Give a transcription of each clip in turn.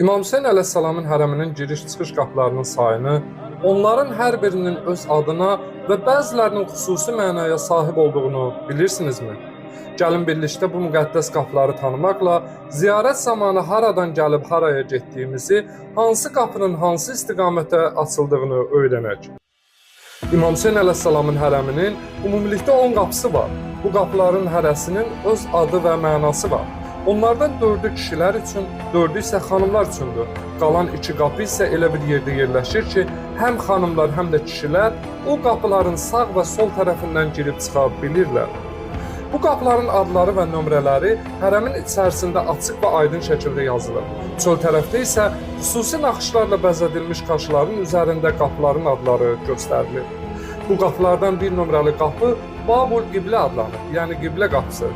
İmam Hüseyn əleyhissalamın hərəminin giriş-çıxış qapılarının sayını, onların hər birinin öz adına və bəzilərinin xüsusi mənaya sahib olduğunu bilirsinizmi? Gəlin birlikdə bu müqəddəs qapıları tanımaqla ziyarət zamanı haradan gəlib haraya getdiyimizi, hansı qapının hansı istiqamətə açıldığını öyrənək. İmam Hüseyn əleyhissalamın hərəminin ümumilikdə 10 qapısı var. Bu qapıların hərəsinin öz adı və mənası var. Onlardan 4'ü kişilər üçün, 4'ü isə xanımlar üçündür. Qalan 2 qapı isə elə bir yerdə yerləşir ki, həm xanımlar, həm də kişilər o qapıların sağ və sol tərəfindən girib çıxa bilirlər. Bu qapıların adları və nömrələri hərəmin içərisində açıq və aydın şəkildə yazılır. Çöl tərəfdə isə xüsusi naxışlarla bəzədilmiş qaşların üzərində qapıların adları göstərilir. Bu qapılardan bir nömrəli qapı Babul Qiblə adlanır, yəni Qiblə qapısı.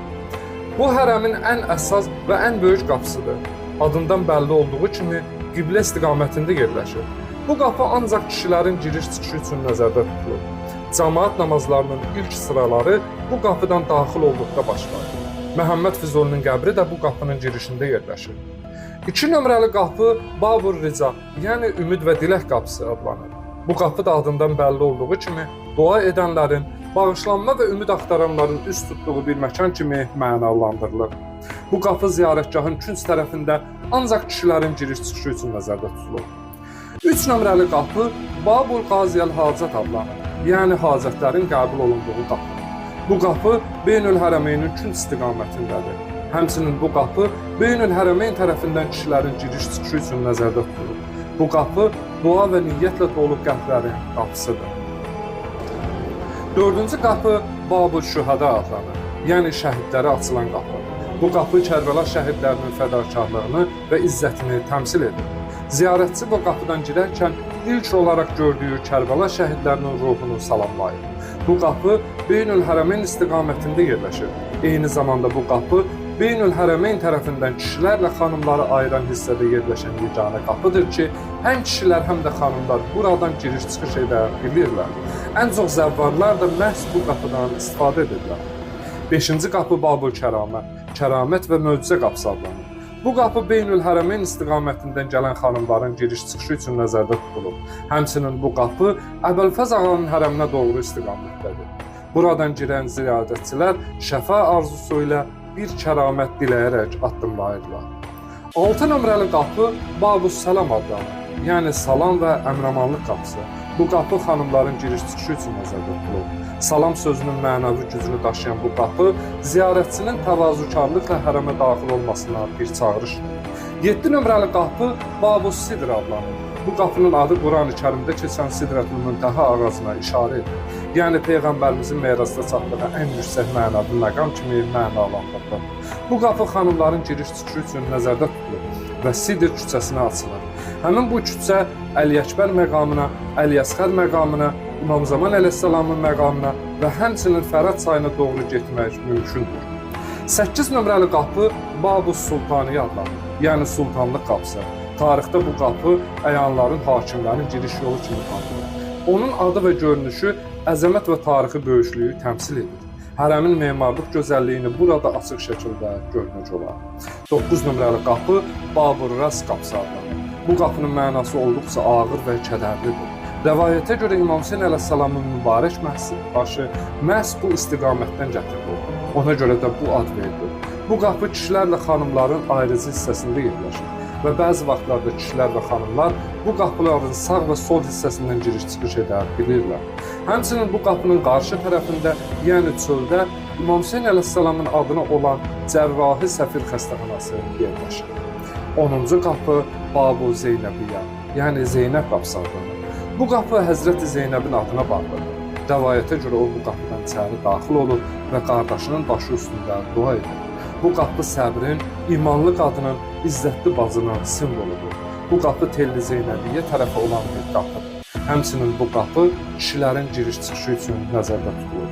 Bu hərəmin ən əsas və ən böyük qapısıdır. Adından bəlli olduğu kimi qiblə istiqamətində yerləşir. Bu qapı ancaq kişilərin giriş-çıxışı üçün nəzərdə tutulur. Cəmaət namazlarının ilk sıraları bu qapıdan daxil olduqda başlayır. Məhəmməd Füzulinin qəbri də bu qapının girişində yerləşir. 2 nömrəli qapı Babur Rica, yəni Ümid və Dilək qapısı adlanır. Bu qapı da adından bəlli olduğu kimi dua edənlərin, bağışlanma və ümid axtaranların üst tutduğu bir məkan kimi mənalandırılır. Bu qapı ziyarətgahın künc tərəfində ancaq kişilərin giriş-çıxışı üçün nəzərdə tutulur. 3 nömrəli qapı Babul Qaziyəl Hacət adlanır, yəni hacətlərin qəbul olunduğu qapı. Bu qapı Beynül Hərəmeynin künc istiqamətindədir. Həmçinin bu qapı Beynül Hərəmeyn tərəfindən kişilərin giriş-çıxışı üçün nəzərdə tutulur. Bu qapı dua və niyyətlə dolu qəlblərin qapısıdır. 4-cü qapı Babul Şühədə adlanır, yəni şəhidlərə açılan qapı. Bu qapı Kərbəla şəhidlərinin fədakarlığını və izzətini təmsil edir. Ziyarətçi bu qapıdan girərkən ilk olaraq gördüyü Kərbəla şəhidlərinin ruhunu salamlayır. Bu qapı Beynül Hərəmeyn istiqamətində yerləşir. Eyni zamanda bu qapı Beynül Hərəmeyn tərəfindən kişilərlə xanımları ayıran hissədə yerləşən yeganə qapıdır ki, həm kişilər, həm də xanımlar buradan giriş-çıxış edə bilirlər. Ən çox zəvvarlar da məhz bu qapıdan istifadə edirlər. 5-ci qapı Babul Kəramət, Kəramət və Möcüzə qapısı adlanır. Bu qapı Beynül Hərəmeyn istiqamətindən gələn xanımların giriş-çıxışı üçün nəzərdə tutulur. Həmçinin bu qapı Əbəlfəz ağanın hərəminə doğru istiqamətdədir. Buradan girən ziyarətçilər şəfa arzusu ilə bir kəramət diləyərək addımlayırlar. 6 nömrəli qapı Babus Salam adlanır, yəni salam və əmramanlıq qapısı. Bu qapı xanımların giriş-çıxışı üçün nəzərdə tutulur. Salam sözünün mənəvi gücünü daşıyan bu qapı ziyarətçinin təvazökarlıqla hərəmə daxil olmasına bir çağırışdır. 7 nömrəli qapı Babus Sidr adlanır. Bu qapının adı Qurani-Kərimdə keçən Sidratul Müntaha ağacına işarə edir. Yəni Peyğəmbərimizin Meracda çatdığı ən yüksək mənəvi məqam kimi mənalandırılır. Bu qapı xanımların giriş-çıxışı üçün nəzərdə tutulur və Sidr küçəsinə açılır. Həmin bu küçə Əli-Əkbər məqamına, Əli-Əsğər məqamına, İmam Zaman əleyhissalamın məqamına və həmçinin Fərəd çayına doğru getmək mümkündür. 8 nömrəli qapı Babus Sultaniyə adlanır, yəni Sultanlıq qapısı. Tarixdə bu qapı əyanların, hakimlərin giriş yolu kimi tanınır. Onun adı və görünüşü əzəmət və tarixi böyüklüyü təmsil edir. Hərəmin memarlıq gözəlliyini burada açıq şəkildə görmək olar. 9 nömrəli qapı Babur Ras qapısı adlanır. Bu qapının mənası olduqca ağır və kədərlidir. Rəvayətə görə İmam Hüseyn əleyhissalamın mübarək başı məhz bu istiqamətdən gətirilir. Ona görə də bu ad verilir. Bu qapı kişilərlə xanımların ayrıcı hissəsində yerləşir və bəzi vaxtlarda kişilər və xanımlar bu qapıların sağ və sol hissəsindən giriş-çıxış edə bilirlər. Həmçinin bu qapının qarşı tərəfində, yəni çöldə İmam Hüseyn əleyhissalamın adına olan Cərrahi Səfir xəstəxanası yerləşir. 10-cu qapı Babu Zeynəbiyyə, yəni Zeynəb qapısı adlanır. Bu qapı Həzrəti Zeynəbin adına bağlıdır. Rəvayətə görə o bu qapıdan içəri daxil olur və qardaşının başı üstündə dua edir. Bu qapı səbrin, imanlı qadının, izzətli bacının simvoludur. Bu qapı Telli Zeynəbiyyə tərəfə olan bir qapıdır. Həmçinin bu qapı kişilərin giriş-çıxışı üçün nəzərdə tutulur.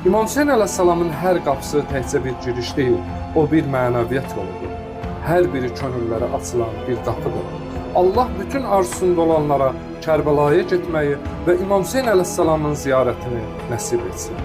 İmam Hüseyn əleyhissalamın hər qapısı təkcə bir giriş deyil, o bir mənəviyyət yoludur. Hər biri könüllərə açılan bir qapıdır. Allah bütün arzusunda olanlara Kərbəlaya getməyi və İmam Hüseyn əleyhissalamın ziyarətini nəsib etsin.